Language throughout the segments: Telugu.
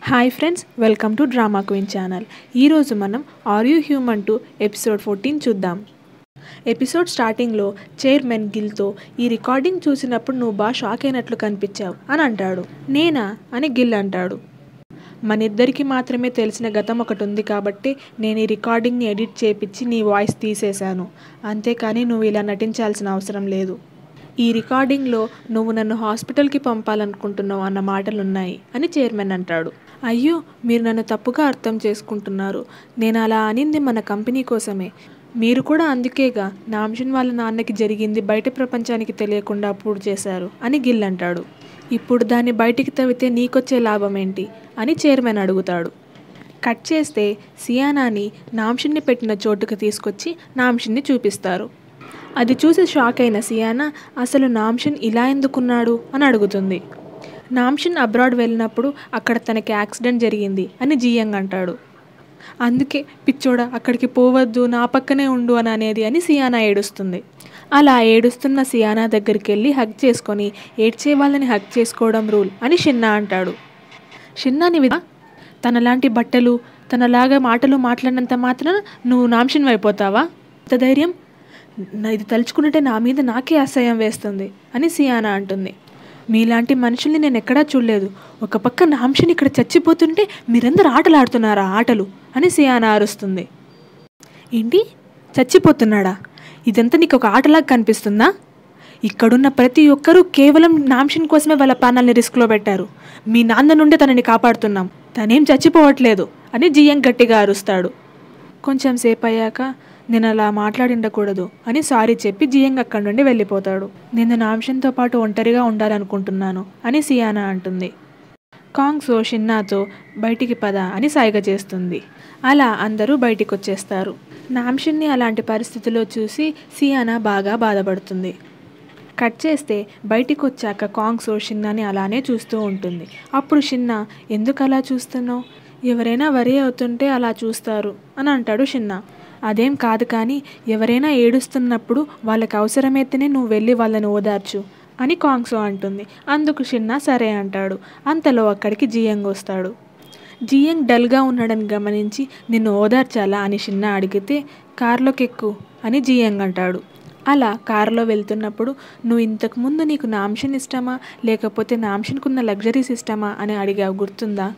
Hi friends, welcome to drama queen channel. ఈరోజు మనం are you human too episode 14 చూద్దాం. ఎపిసోడ్ స్టార్టింగ్లో చైర్మన్ గిల్తో ఈ రికార్డింగ్ చూసినప్పుడు నువ్వు బాగా షాక్ అయినట్లు కనిపించావు అని అంటాడు. నేనా అని గిల్ అంటాడు. మనిద్దరికి మాత్రమే తెలిసిన గతం ఒకటి ఉంది కాబట్టి నేను ఈ రికార్డింగ్ని ఎడిట్ చేపించి నీ వాయిస్ తీసేశాను. అంతేకాని నువ్వు ఇలా నటించాల్సిన అవసరం లేదు. ఈ రికార్డింగ్లో నువ్వు నన్ను హాస్పిటల్కి పంపాలనుకుంటున్నావు అన్న మాటలున్నాయి అని చైర్మన్ అంటాడు. అయ్యో, మీరు నన్ను తప్పుగా అర్థం చేసుకుంటున్నారు. నేను అలా అనింది మన కంపెనీ కోసమే. మీరు కూడా అందుకేగా నామ్షన్ వాళ్ళ నాన్నకి జరిగింది బయట ప్రపంచానికి తెలియకుండా అప్పుడు చేశారు అని గిల్ అంటాడు. ఇప్పుడు దాన్ని బయటికి తవ్వితే నీకొచ్చే లాభం ఏంటి అని చైర్మన్ అడుగుతాడు. కట్ చేస్తే సియానాని నామ్షన్ని పెట్టిన చోటుకు తీసుకొచ్చి నామ్షన్ని చూపిస్తారు. అది చూసి షాక్ అయిన సియానా అసలు నామ్షన్ ఇలా ఎందుకున్నాడు అని అడుగుతుంది. నామ్షన్ అబ్రాడ్ వెళ్ళినప్పుడు అక్కడ తనకి యాక్సిడెంట్ జరిగింది అని జియంగ్ అంటాడు. అందుకే పిచ్చోడా అక్కడికి పోవద్దు, నా పక్కనే ఉండు అని అనేది అని సియానా ఏడుస్తుంది. అలా ఏడుస్తున్న సియానా దగ్గరికి వెళ్ళి హగ్ చేసుకొని ఏడ్చే వాళ్ళని హగ్ చేసుకోవడం రూల్ అని షిన్నా అంటాడు. షిన్నాని తనలాంటి బట్టలు తనలాగా మాటలు మాట్లాడినంత మాత్రాన నువ్వు నామ్షన్ అయిపోతావా? అంత ధైర్యం! ఇది తలుచుకుంటే నా మీద నాకే అసహ్యం వేస్తుంది అని సియానా అంటుంది. మీలాంటి మనుషుల్ని నేను ఎక్కడా చూడలేదు. ఒక పక్క నామ్షన్ ఇక్కడ చచ్చిపోతుంటే మీరందరూ ఆటలు ఆడుతున్నారా ఆటలు అని సియానా అరుస్తుంది. ఏంటి, చచ్చిపోతున్నాడా? ఇదంతా నీకు ఒక ఆటలాగా కనిపిస్తుందా? ఇక్కడున్న ప్రతి ఒక్కరూ కేవలం నామ్షన్ కోసమే వాళ్ళ ప్రాణాలని రిస్క్లో పెట్టారు. మీ నాన్న నుండి తనని కాపాడుతున్నాం, తనేం చచ్చిపోవట్లేదు అని జియంగ్ గట్టిగా అరుస్తాడు. కొంచెం సేపు అయ్యాక నేను అలా మాట్లాడిండకూడదు అని సారీ చెప్పి జియంగ్ అక్కడి నుండి వెళ్ళిపోతాడు. నేను నామ్షన్తో పాటు ఒంటరిగా ఉండాలనుకుంటున్నాను అని సియానా అంటుంది. కాంగ్సో షిన్నాతో బయటికి పద అని సైగ చేస్తుంది. అలా అందరూ బయటికి వచ్చేస్తారు. నామ్షన్ని అలాంటి పరిస్థితిలో చూసి సియానా బాగా బాధపడుతుంది. కట్ చేస్తే బయటికి వచ్చాక కాంగ్సో షిన్నాని అలానే చూస్తూ ఉంటుంది. అప్పుడు షిన్నా, ఎందుకు అలా చూస్తున్నావు? ఎవరైనా వరి అవుతుంటే అలా చూస్తారు అని అంటాడు షిన్నా. అదేం కాదు, కానీ ఎవరైనా ఏడుస్తున్నప్పుడు వాళ్ళకి అవసరమైతేనే నువ్వు వెళ్ళి వాళ్ళని ఓదార్చు అని కాంగ్సో అంటుంది. అందుకు షిన్నా సరే అంటాడు. అంతలో అక్కడికి జియంగ్ వస్తాడు. జియంగ్ డల్గా ఉన్నాడని గమనించి నిన్ను ఓదార్చాలా అని షిన్నా అడిగితే కారులోకి ఎక్కు అని జియంగ్ అంటాడు. అలా కారులో వెళ్తున్నప్పుడు నువ్వు ఇంతకుముందు నీకు నామ్షన్ ఇష్టమా లేకపోతే నామ్షన్కున్న లగ్జరీస్ ఇష్టమా అని అడిగావు, గుర్తుందా?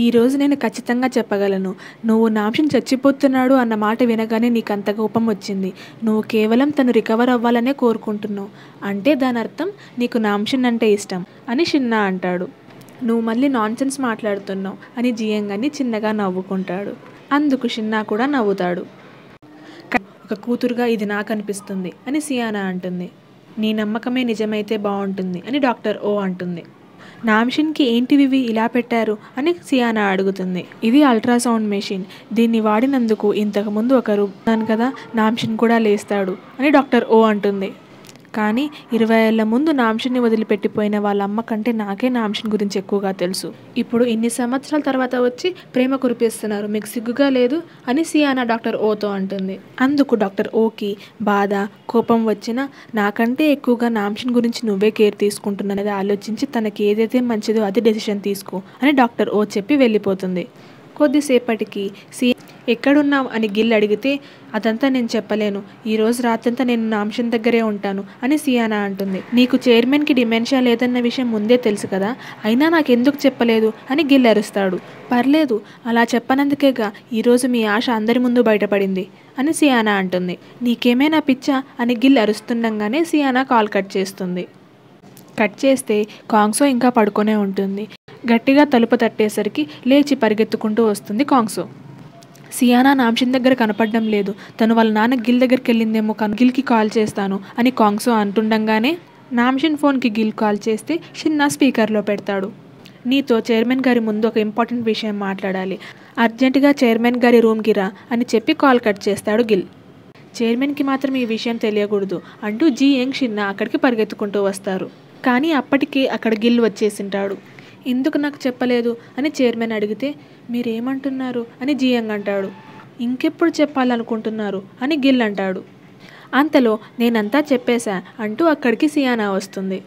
ఈరోజు నేను ఖచ్చితంగా చెప్పగలను, నువ్వు నామ్షన్ చచ్చిపోతున్నాడు అన్న మాట వినగానే నీకు అంత కోపం వచ్చింది. నువ్వు కేవలం తను రికవర్ అవ్వాలనే కోరుకుంటున్నావు. అంటే దాని అర్థం నీకు నామ్షన్ అంటే ఇష్టం అని షిన్నా అంటాడు. నువ్వు మళ్ళీ నాన్సెన్స్ మాట్లాడుతున్నావు అని జియంగ్ అని చిన్నగా నవ్వుకుంటాడు. అందుకు షిన్నా కూడా నవ్వుతాడు. ఒక కూతురుగా ఇది నాకు అనిపిస్తుంది అని సియానా అంటుంది. నీ నమ్మకమే నిజమైతే బాగుంటుంది అని డాక్టర్ ఓ అంటుంది. నామ్షన్కి ఏంటివి ఇలా పెట్టారు అని సియానా అడుగుతుంది. ఇది అల్ట్రాసౌండ్ మెషిన్. దీన్ని వాడినందుకు ఇంతకుముందు ఒకరు అన్నాను కదా, నామ్షన్ కూడా లేస్తాడు అని డాక్టర్ ఓ అంటుంది. కానీ 20 ఏళ్ల ముందు నామ్షన్ని వదిలిపెట్టిపోయిన వాళ్ళ అమ్మ కంటే నాకే నామ్షన్ గురించి ఎక్కువగా తెలుసు. ఇప్పుడు ఇన్ని సంవత్సరాల తర్వాత వచ్చి ప్రేమ కురిపిస్తున్నారు, మీకు సిగ్గుగా లేదు అని సియానా డాక్టర్ ఓతో అంటుంది. అందుకు డాక్టర్ ఓకి బాధ కోపం వచ్చినా నాకంటే ఎక్కువగా నామ్షన్ గురించి నువ్వే కేర్ తీసుకుంటున్నది ఆలోచించి తనకి ఏదైతే మంచిదో అది డెసిషన్ తీసుకో అని డాక్టర్ ఓ చెప్పి వెళ్ళిపోతుంది. కొద్దిసేపటికి ఎక్కడున్నావు అని గిల్ అడిగితే అదంతా నేను చెప్పలేను, ఈరోజు రాత్రంతా నేను నామ్షన్ దగ్గరే ఉంటాను అని సియానా అంటుంది. నీకు చైర్మన్కి డిమెన్షియా లేదన్న విషయం ముందే తెలుసు కదా, అయినా నాకెందుకు చెప్పలేదు అని గిల్ అరుస్తాడు. పర్లేదు, అలా చెప్పనందుకేగా ఈరోజు మీ ఆశ అందరి ముందు బయటపడింది అని సియానా అంటుంది. నీకేమైనా పిచ్చా అని గిల్ అరుస్తుండగానే సియానా కాల్ కట్ చేస్తుంది. కట్ చేస్తే కాంగ్సో ఇంకా పడుకొనే ఉంటుంది. గట్టిగా తలుపు తట్టేసరికి లేచి పరిగెత్తుకుంటూ వస్తుంది కాంగ్సో. సియానా నామ్షన్ దగ్గర కనపడడం లేదు, తను వాళ్ళ నాన్న గిల్ దగ్గరికి వెళ్ళిందేమో, గిల్కి కాల్ చేస్తాను అని కాంగ్సో అంటుండగానే నామ్షన్ ఫోన్కి గిల్ కాల్ చేస్తే షిన్నా స్పీకర్లో పెడతాడు. నీతో చైర్మన్ గారి ముందు ఒక ఇంపార్టెంట్ విషయం మాట్లాడాలి, అర్జెంటుగా చైర్మన్ గారి రూమ్కి రా అని చెప్పి కాల్ కట్ చేస్తాడు గిల్. చైర్మన్కి మాత్రం ఈ విషయం తెలియకూడదు అంటూ జియంగ్ షిన్నా అక్కడికి పరిగెత్తుకుంటూ వస్తారు. కానీ అప్పటికే అక్కడ గిల్ వచ్చేసింటాడు. ఎందుకు నాకు చెప్పలేదు అని చైర్మన్ అడిగితే మీరేమంటున్నారు అని జియంగ్ అంటాడు. ఇంకెప్పుడు చెప్పాలనుకుంటున్నారు అని గిల్ అంటాడు. అంతలో నేనంతా చెప్పేశా అంటూ అక్కడికి సియానా వస్తుంది.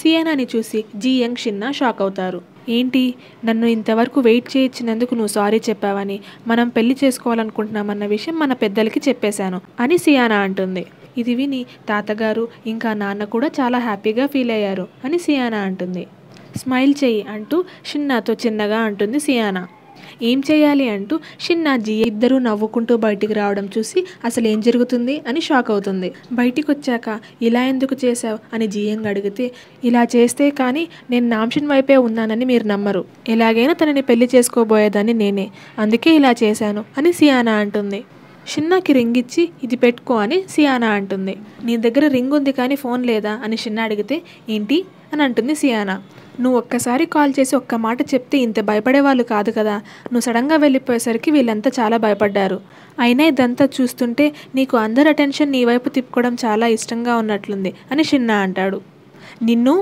సియానాని చూసి జియంగ్ షిన్నా షాక్ అవుతారు. ఏంటి, నన్ను ఇంతవరకు వెయిట్ చేయించినందుకు నువ్వు సారీ చెప్పావని, మనం పెళ్లి చేసుకోవాలనుకుంటున్నామన్న విషయం మన పెద్దలకి చెప్పేశాను అని సియానా అంటుంది. ఇది విని తాతగారు ఇంకా నాన్న కూడా చాలా హ్యాపీగా ఫీల్ అయ్యారు అని సియానా అంటుంది. స్మైల్ చెయ్యి అంటూ షిన్నాతో చిన్నగా అంటుంది సియానా. ఏం చేయాలి అంటూ షిన్నా జియా ఇద్దరూ నవ్వుకుంటూ బయటికి రావడం చూసి అసలు ఏం జరుగుతుంది అని షాక్ అవుతుంది. బయటికి వచ్చాక ఇలా ఎందుకు చేశావు అని జియంగ్ అడిగితే, ఇలా చేస్తే కానీ నేను నామ్షన్ వైపే ఉన్నానని మీరు నమ్మరు. ఎలాగైనా తనని పెళ్లి చేసుకోబోయేదాన్ని నేనే, అందుకే ఇలా చేశాను అని సియానా అంటుంది. షిన్నాకి రింగ్ ఇచ్చి ఇది పెట్టుకో అని సియానా అంటుంది. నీ దగ్గర రింగ్ ఉంది కానీ ఫోన్ లేదా అని షిన్నా అడిగితే, ఏంటి అని అంటుంది సియానా. నువ్వు ఒక్కసారి కాల్ చేసి ఒక్క మాట చెప్తే ఇంత భయపడేవాళ్ళు కాదు కదా, నువ్వు సడన్గా వెళ్ళిపోయేసరికి వీళ్ళంతా చాలా భయపడ్డారు. అయినా ఇదంతా చూస్తుంటే నీకు అందరి అటెన్షన్ నీ వైపు తిప్పుకోవడం చాలా ఇష్టంగా ఉన్నట్లుంది అని షిన్నా అంటాడు. నిన్ను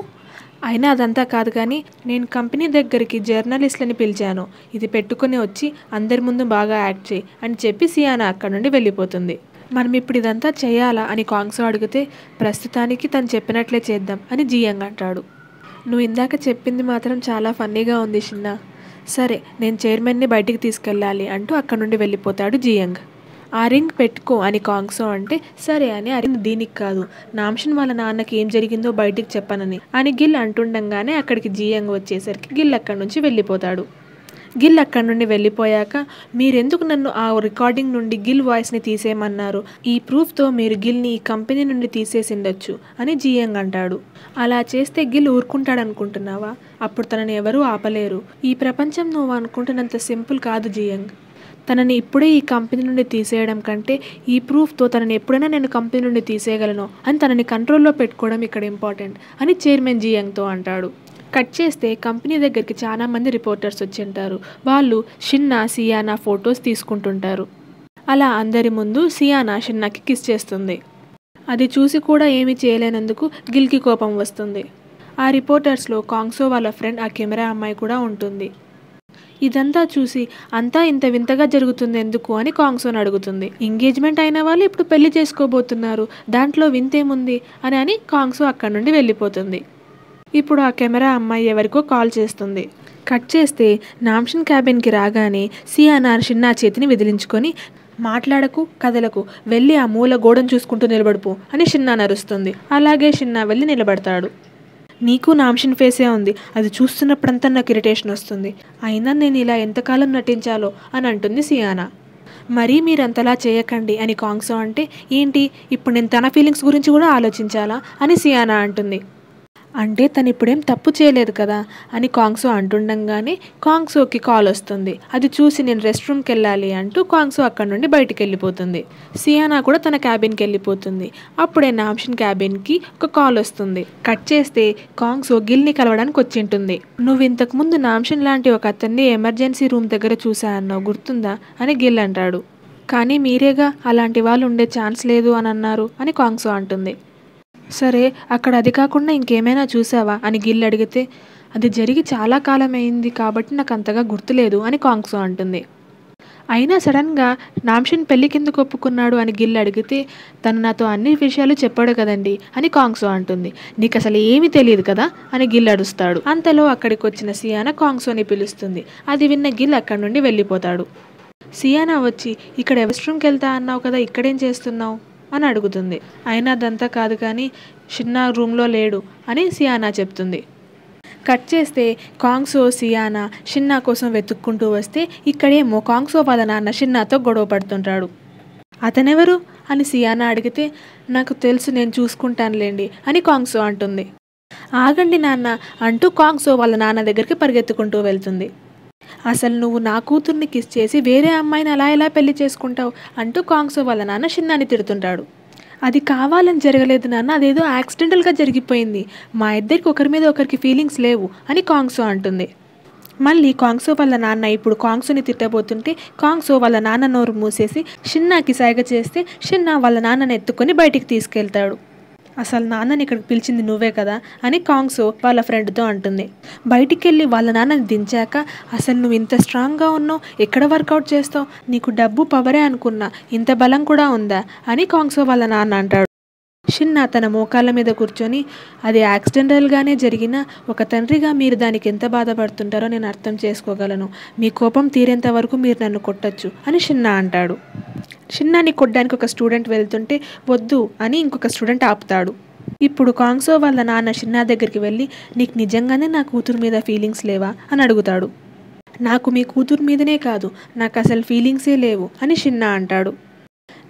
అయినా అదంతా కాదు కానీ నేను కంపెనీ దగ్గరికి జర్నలిస్ట్లని పిలిచాను, ఇది పెట్టుకుని వచ్చి అందరి ముందు బాగా యాక్ట్ చేయి అని చెప్పి సియానా అక్కడ నుండి వెళ్ళిపోతుంది. మనం ఇప్పుడు ఇదంతా చేయాలా అని కాంగ్సో అడిగితే, ప్రస్తుతానికి తను చెప్పినట్లే చేద్దాం అని జియంగ్ అంటాడు. నువ్వు ఇందాక చెప్పింది మాత్రం చాలా ఫన్నీగా ఉంది షిన్నా. సరే, నేను చైర్మన్ని బయటికి తీసుకెళ్ళాలి అంటూ అక్కడ నుండి వెళ్ళిపోతాడు జియంగ్. ఆ రింగ్ పెట్టుకో అని కాంగ్సో అంటే, సరే అని ఆ రింగ్ దీనికి కాదు, నామ్షన్ వాళ్ళ నాన్నకి ఏం జరిగిందో బయటికి చెప్పనని అని గిల్ అంటుండగానే అక్కడికి జియంగ్ వచ్చేసరికి గిల్ అక్కడి నుంచి వెళ్ళిపోతాడు. గిల్ అక్కడి నుండి వెళ్ళిపోయాక, మీరెందుకు నన్ను ఆ రికార్డింగ్ నుండి గిల్ వాయిస్ని తీసేయమన్నారు, ఈ ప్రూఫ్తో మీరు గిల్ని ఈ కంపెనీ నుండి తీసేసిండొచ్చు అని జియంగ్ అంటాడు. అలా చేస్తే గిల్ ఊరుకుంటాడనుకుంటున్నావా? అప్పుడు తనని ఎవరూ ఆపలేరు. ఈ ప్రపంచం నువ్వు అనుకుంటున్నంత సింపుల్ కాదు జియంగ్. తనని ఇప్పుడే ఈ కంపెనీ నుండి తీసేయడం కంటే ఈ ప్రూఫ్తో తనని ఎప్పుడైనా నేను కంపెనీ నుండి తీసేయగలను అని తనని కంట్రోల్లో పెట్టుకోవడం ఇక్కడ ఇంపార్టెంట్ అని చైర్మన్ జియంగ్తో అంటాడు. కట్ చేస్తే కంపెనీ దగ్గరికి చాలా మంది రిపోర్టర్స్ వచ్చి ఉంటారు. వాళ్ళు షిన్నా సియానా ఫొటోస్ తీసుకుంటుంటారు. అలా అందరి ముందు సియానా షిన్నాకి కిస్ చేస్తుంది. అది చూసి కూడా ఏమీ చేయలేనందుకు గిల్కి కోపం వస్తుంది. ఆ రిపోర్టర్స్లో కాంగ్సో వాళ్ళ ఫ్రెండ్ ఆ కెమెరా అమ్మాయి కూడా ఉంటుంది. ఇదంతా చూసి అంతా ఇంత వింతగా జరుగుతుంది ఎందుకు అని కాంగ్సోని అడుగుతుంది. ఎంగేజ్మెంట్ అయిన వాళ్ళు ఇప్పుడు పెళ్లి చేసుకోబోతున్నారు, దాంట్లో వింతేముంది అని కాంగ్సో అక్కడి నుండి వెళ్ళిపోతుంది. ఇప్పుడు ఆ కెమెరా అమ్మాయి ఎవరికో కాల్ చేస్తుంది. కట్ చేస్తే నామ్షన్ క్యాబిన్కి రాగానే సియానా షిన్నా చేతిని విదిలించుకొని, మాట్లాడకు కదలకు, వెళ్ళి ఆ మూల గోడను చూసుకుంటూ నిలబడిపో అని షిన్నా నరుస్తుంది. అలాగే షిన్నా వెళ్ళి నిలబడతాడు. నీకు నామ్షన్ ఫేసే ఉంది, అది చూస్తున్నప్పుడంతా నాకు ఇరిటేషన్ వస్తుంది, అయినా నేను ఇలా ఎంతకాలం నటించాలో అని అంటుంది సియానా. మరీ మీరంతలా చేయకండి అని కాంగ్సో అంటే, ఏంటి ఇప్పుడు నేను తన ఫీలింగ్స్ గురించి కూడా ఆలోచించాలా అని సియానా అంటుంది. అంటే తను ఇప్పుడేం తప్పు చేయలేదు కదా అని కాంగ్సో అంటుండగానే కాంగ్సోకి కాల్ వస్తుంది. అది చూసి నేను రెస్ట్ రూమ్కి వెళ్ళాలి అంటూ కాంగ్సో అక్కడ నుండి బయటికి వెళ్ళిపోతుంది. సియానా కూడా తన క్యాబిన్కి వెళ్ళిపోతుంది. అప్పుడే నామ్షన్ క్యాబిన్కి ఒక కాల్ వస్తుంది. కట్ చేస్తే కాంగ్సో గిల్ని కలవడానికి వచ్చింటుంది. నువ్వు ఇంతకుముందు నామ్షన్ లాంటి ఒక అతన్ని ఎమర్జెన్సీ రూమ్ దగ్గర చూసా అన్నావు, గుర్తుందా అని గిల్ అంటాడు. కానీ మీరేగా అలాంటి వాళ్ళు ఉండే ఛాన్స్ లేదు అని అన్నారు అని కాంగ్సో అంటుంది. సరే, అక్కడ అది కాకుండా ఇంకేమైనా చూసావా అని గిల్ అడిగితే, అది జరిగి చాలా కాలం అయింది కాబట్టి నాకు అంతగా గుర్తులేదు అని కాంగ్సో అంటుంది. అయినా సడన్గా నామ్షన్ పెళ్ళికెందుకు ఒప్పుకున్నాడు అని గిల్ అడిగితే, తను నాతో అన్ని విషయాలు చెప్పాడు కదండి అని కాంగ్సో అంటుంది. నీకు అసలు ఏమీ తెలియదు కదా అని గిల్ అడుస్తాడు. అంతలో అక్కడికి వచ్చిన సియానా కాంగ్సోని పిలుస్తుంది. అది విన్న గిల్ అక్కడి నుండి వెళ్ళిపోతాడు. సియానా వచ్చి, ఇక్కడ రెస్ట్ రూమ్కి వెళ్తా అన్నావు కదా, ఇక్కడేం చేస్తున్నావు అని అడుగుతుంది. అయినా అదంతా కాదు కానీ షిన్నా రూమ్లో లేడు అని సియానా చెప్తుంది. కట్ చేస్తే కాంగ్సో సియానా షిన్నా కోసం వెతుక్కుంటూ వస్తే ఇక్కడేమో కాంగ్సో వాళ్ళ నాన్న షిన్నాతో గొడవ పడుతుంటాడు. అతనెవరు అని సియానా అడిగితే, నాకు తెలుసు, నేను చూసుకుంటానులేండి అని కాంగ్సో అంటుంది. ఆగండి నాన్న అంటూ కాంగ్సో వాళ్ళ నాన్న దగ్గరికి పరిగెత్తుకుంటూ వెళ్తుంది. అసలు నువ్వు నా కూతుర్ని కిస్ చేసి వేరే అమ్మాయిని అలా ఎలా పెళ్లి చేసుకుంటావు అంటూ కాంగ్సో వాళ్ళ నాన్న షిన్నాని తిడుతుంటాడు. అది కావాలని జరగలేదు నాన్న, అదేదో యాక్సిడెంటల్గా జరిగిపోయింది, మా ఇద్దరికి ఒకరి మీద ఒకరికి ఫీలింగ్స్ లేవు అని కాంగ్సో అంటుంది. మళ్ళీ కాంగ్సో వాళ్ళ నాన్న ఇప్పుడు కాంగ్సోని తిట్టబోతుంటే కాంగ్సో వాళ్ళ నాన్న నోరు మూసేసి షిన్నాకి సైగ చేస్తే షిన్నా వాళ్ళ నాన్నని ఎత్తుకొని బయటికి తీసుకెళ్తాడు. అసలు నాన్నని ఇక్కడికి పిలిచింది నువ్వే కదా అని కాంగ్సో వాళ్ళ ఫ్రెండ్తో అంటుంది. బయటికి వెళ్ళి వాళ్ళ నాన్నని దించాక, అసలు నువ్వు ఇంత స్ట్రాంగ్గా ఉన్నావు, ఎక్కడ వర్కౌట్ చేస్తావు, నీకు డబ్బు పవరే అనుకున్నా, ఇంత బలం కూడా ఉందా అని కాంగ్సో వాళ్ళ నాన్న అంటాడు. షిన్నా తన మోకాళ్ళ మీద కూర్చొని, అది యాక్సిడెంటల్గానే జరిగినా ఒక తండ్రిగా మీరు దానికి ఎంత బాధపడుతుంటారో నేను అర్థం చేసుకోగలను. మీ కోపం తీరేంత వరకు మీరు నన్ను కొట్టచ్చు అని షిన్నా అంటాడు. షిన్నాని కొట్టడానికి ఒక స్టూడెంట్ వెళ్తుంటే వద్దు అని ఇంకొక స్టూడెంట్ ఆపుతాడు. ఇప్పుడు కాంగ్సో వాళ్ళ నాన్న షిన్నా దగ్గరికి వెళ్ళి, నీకు నిజంగానే నా కూతురు మీద ఫీలింగ్స్ లేవా అని అడుగుతాడు. నాకు మీ కూతురు మీదనే కాదు, నాకు అసలు ఫీలింగ్సే లేవు అని షిన్నా అంటాడు.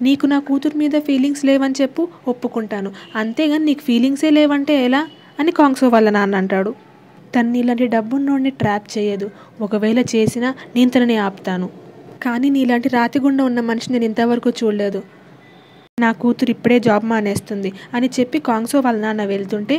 నీకు నా కూతురు మీద ఫీలింగ్స్ లేవని చెప్పు, ఒప్పుకుంటాను. అంతేగాని నీకు ఫీలింగ్సే లేవంటే ఎలా అని కాంగ్సో వాళ్ళ నాన్న అంటాడు. తన్ని ఇలాంటి డబ్బున్నోడిని ట్రాప్ చేయదు. ఒకవేళ చేసినా నేను తనని ఆపుతాను. కానీ నీలాంటి రాతిగుండ ఉన్న మనిషిని నేను ఇంతవరకు చూడలేదు. నా కూతురు ఇప్పుడే జాబ్ మానేస్తుంది అని చెప్పి కాంగ్సో వాళ్ళ నాన్న వెళ్తుంటే,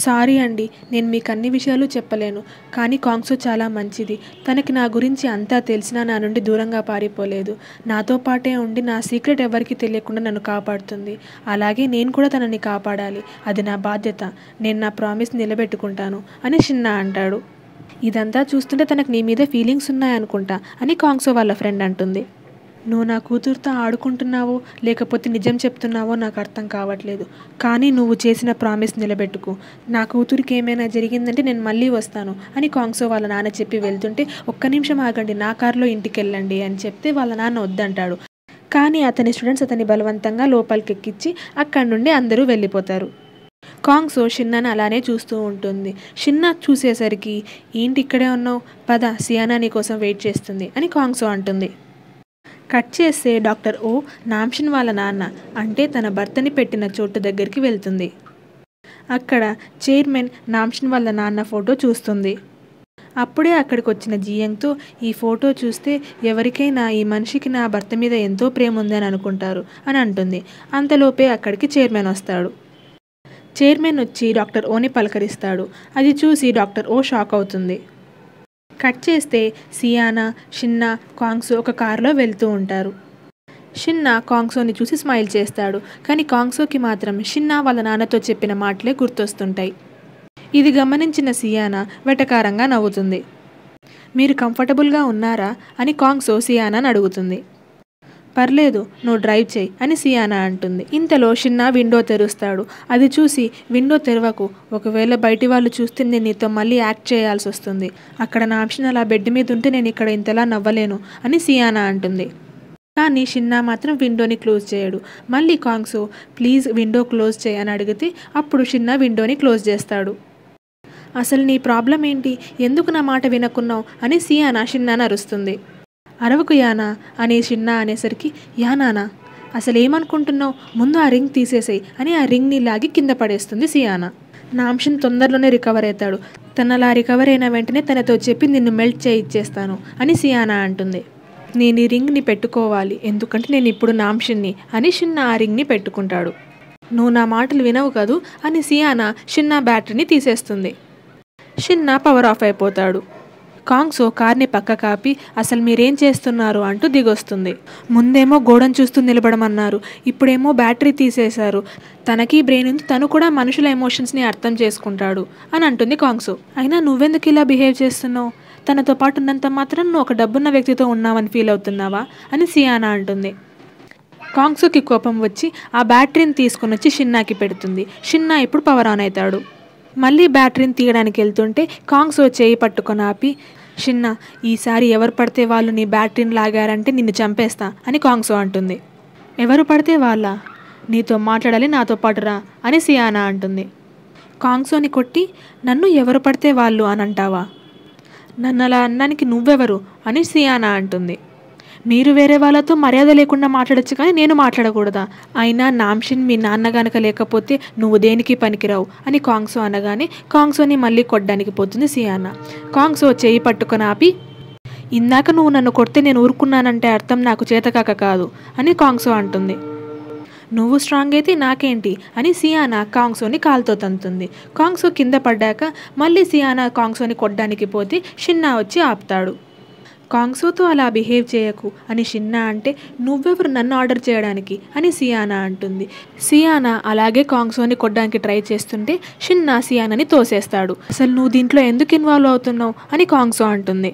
సారీ అండి, నేను మీకు అన్ని విషయాలు చెప్పలేను. కానీ కాంగ్సో చాలా మంచిది. తనకి నా గురించి అంతా తెలిసినా నా నుండి దూరంగా పారిపోలేదు. నాతో పాటే ఉండి నా సీక్రెట్ ఎవరికి తెలియకుండా నన్ను కాపాడుతుంది. అలాగే నేను కూడా తనని కాపాడాలి. అది నా బాధ్యత. నేను నా ప్రామిస్ నిలబెట్టుకుంటాను అని షిన్నా అంటాడు. ఇదంతా చూస్తుంటే తనకు నీ మీద ఫీలింగ్స్ ఉన్నాయనుకుంటా అని కాంగ్సో వాళ్ళ ఫ్రెండ్ అంటుంది. నువ్వు నా కూతురుతో ఆడుకుంటున్నావో లేకపోతే నిజం చెప్తున్నావో నాకు అర్థం కావట్లేదు. కానీ నువ్వు చేసిన ప్రామిస్ నిలబెట్టుకో. నా కూతురికి ఏమైనా జరిగిందంటే నేను మళ్ళీ వస్తాను అని కాంగ్సో వాళ్ళ నాన్న చెప్పి వెళ్తుంటే, ఒక్క నిమిషం ఆగండి, నా కారులో ఇంటికి వెళ్ళండి అని చెప్తే వాళ్ళ నాన్న వద్దంటాడు. కానీ అతని స్టూడెంట్స్ అతన్ని బలవంతంగా లోపలికి ఎక్కించి అక్కడి నుండి అందరూ వెళ్ళిపోతారు. కాంగ్సో షిన్నాని అలానే చూస్తూ ఉంటుంది. షిన్నా చూసేసరికి, ఏంటి ఇక్కడే ఉన్నావు, పద, సియానా నీ కోసం వెయిట్ చేస్తుంది అని కాంగ్సో అంటుంది. కట్ చేస్తే డాక్టర్ ఓ నామ్షిన్ వాళ్ళ నాన్న అంటే తన భర్తని పెట్టిన చోటు దగ్గరికి వెళ్తుంది. అక్కడ చైర్మన్ నామ్షిన్ వాళ్ళ నాన్న ఫోటో చూస్తుంది. అప్పుడే అక్కడికి వచ్చిన జియంగ్తో, ఈ ఫోటో చూస్తే ఎవరికైనా ఈ మనిషికి నా భర్త మీద ఎంతో ప్రేమ ఉందని అనుకుంటారు అని అంటుంది. అంతలోపే అక్కడికి చైర్మన్ వస్తాడు. చైర్మన్ వచ్చి డాక్టర్ ఓని పలకరిస్తాడు. అది చూసి డాక్టర్ ఓ షాక్ అవుతుంది. కట్ చేస్తే సియానా, షిన్నా, కాంగ్సో ఒక కారులో వెళ్తూ ఉంటారు. షిన్నా కాంగ్సోని చూసి స్మైల్ చేస్తాడు. కానీ కాంగ్సోకి మాత్రం షిన్నా వాళ్ళ నాన్నతో చెప్పిన మాటలే గుర్తొస్తుంటాయి. ఇది గమనించిన సియానా వెటకారంగా నవ్వుతుంది. మీరు కంఫర్టబుల్గా ఉన్నారా అని కాంగ్సో సియానాని అడుగుతుంది. పర్లేదు, నువ్వు డ్రైవ్ చేయి అని సియానా అంటుంది. ఇంతలో షిన్నా విండో తెరుస్తాడు. అది చూసి, విండో తెరవకు, ఒకవేళ బయటి వాళ్ళు చూస్తే నేను నీతో మళ్ళీ యాక్ట్ చేయాల్సి వస్తుంది. అక్కడ నా ఆప్షన్ అలా బెడ్ మీద ఉంటే నేను ఇక్కడ ఇంతలా నవ్వలేను అని సియానా అంటుంది. కానీ షిన్నా మాత్రం విండోని క్లోజ్ చేయడు. మళ్ళీ కాంగ్సో, ప్లీజ్ విండో క్లోజ్ చేయి అని అడిగితే అప్పుడు షిన్నా విండోని క్లోజ్ చేస్తాడు. అసలు నీ ప్రాబ్లం ఏంటి, ఎందుకు నా మాట వినకున్నావు అని సియానా షిన్నాని అరుస్తుంది. అరవకు యానా అని షిన్నా అనేసరికి, యానానా అసలు ఏమనుకుంటున్నావు, ముందు ఆ రింగ్ తీసేసేయి అని ఆ రింగ్ని లాగి కింద పడేస్తుంది సియానా. నామ్షిన్ తొందరలోనే రికవర్ అవుతాడు. తనలా రికవర్ అయిన వెంటనే తనతో చెప్పి నిన్ను మెల్ట్ చేయిచ్చేస్తాను అని సియానా అంటుంది. నేను ఈ రింగ్ని పెట్టుకోవాలి, ఎందుకంటే నేను ఇప్పుడు నామ్షిన్ని అని షిన్నా ఆ రింగ్ని పెట్టుకుంటాడు. నువ్వు నా మాటలు వినవు కదూ అని సియానా షిన్నా బ్యాటరీని తీసేస్తుంది. షిన్నా పవర్ ఆఫ్ అయిపోతాడు. కాంగ్సో కార్ని పక్క కాపి, అసలు మీరేం చేస్తున్నారు అంటూ దిగొస్తుంది. ముందేమో గోడను చూస్తూ నిలబడమన్నారు, ఇప్పుడేమో బ్యాటరీ తీసేశారు. తనకి బ్రెయిన్ ఉంది, తను కూడా మనుషుల ఎమోషన్స్ని అర్థం చేసుకుంటాడు అని అంటుంది కాంగ్సో. అయినా నువ్వెందుకు ఇలా బిహేవ్ చేస్తున్నావు, తనతో పాటు ఉన్నంత మాత్రం నువ్వు ఒక డబ్బున్న వ్యక్తితో ఉన్నావని ఫీల్ అవుతున్నావా అని సియానా అంటుంది. కాంగ్సోకి కోపం వచ్చి ఆ బ్యాటరీని తీసుకుని వచ్చి షిన్నాకి పెడుతుంది. షిన్నా ఇప్పుడు పవర్ ఆన్ అవుతాడు. మళ్ళీ బ్యాటరీని తీయడానికి వెళ్తుంటే కాంగ్సో చేయి పట్టుకొని ఆపి, షిన్నా ఈసారి ఎవరు పడితే వాళ్ళు నీ బ్యాటరీని లాగారంటే నిన్ను చంపేస్తా అని కాంగ్సో అంటుంది. ఎవరు పడితే వాళ్ళ, నీతో మాట్లాడాలి, నాతో పాటు రా అని సియానా అంటుంది. కాంగ్సోని కొట్టి, నన్ను ఎవరు పడితే వాళ్ళు అని అంటావా, నన్ను అలా అనడానికి నువ్వెవరు అని సియానా అంటుంది. మీరు వేరే వాళ్ళతో మర్యాద లేకుండా మాట్లాడచ్చు కానీ నేను మాట్లాడకూడదా, అయినా నామ్షిన్ మీ నాన్న గనక లేకపోతే నువ్వు దేనికి పనికిరావు అని కాంగ్సో అనగానే కాంగ్సోని మళ్ళీ కొట్టడానికి పోతుంది సియానా. కాంగ్సో చేయి పట్టుకొని ఆపి, ఇందాక నువ్వు నన్ను కొడితే నేను ఊరుకున్నానంటే అర్థం నాకు చేతకాక కాదు అని కాంగ్సో అంటుంది. నువ్వు స్ట్రాంగ్ అయితే నాకేంటి అని సియానా కాంగ్సోని కాలుతో తంతుంది. కాంగ్సో కింద పడ్డాక మళ్ళీ సియానా కాంగ్సోని కొట్టడానికి పోతే షిన్నా వచ్చి ఆపుతాడు. కాంగ్సోతో అలా బిహేవ్ చేయకు అని షిన్నా అంటే, నువ్వెవరు నన్ను ఆర్డర్ చేయడానికి అని సియానా అంటుంది. సియానా అలాగే కాంగ్సోని కొట్టడానికి ట్రై చేస్తుంటే షిన్నా సియానాని తోసేస్తాడు. అసలు నువ్వు దీంట్లో ఎందుకు ఇన్వాల్వ్ అవుతున్నావు అని కాంగ్సో అంటుంది.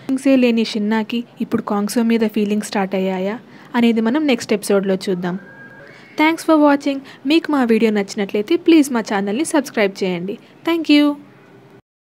ఫీలింగ్సే లేని షిన్నాకి ఇప్పుడు కాంగ్సో మీద ఫీలింగ్స్ స్టార్ట్ అయ్యాయా అనేది మనం నెక్స్ట్ ఎపిసోడ్లో చూద్దాం. Thanks for watching. మీకు మా వీడియో నచ్చినట్లయితే ప్లీజ్ మా ఛానల్ని సబ్స్క్రైబ్ చేయండి. Thank you.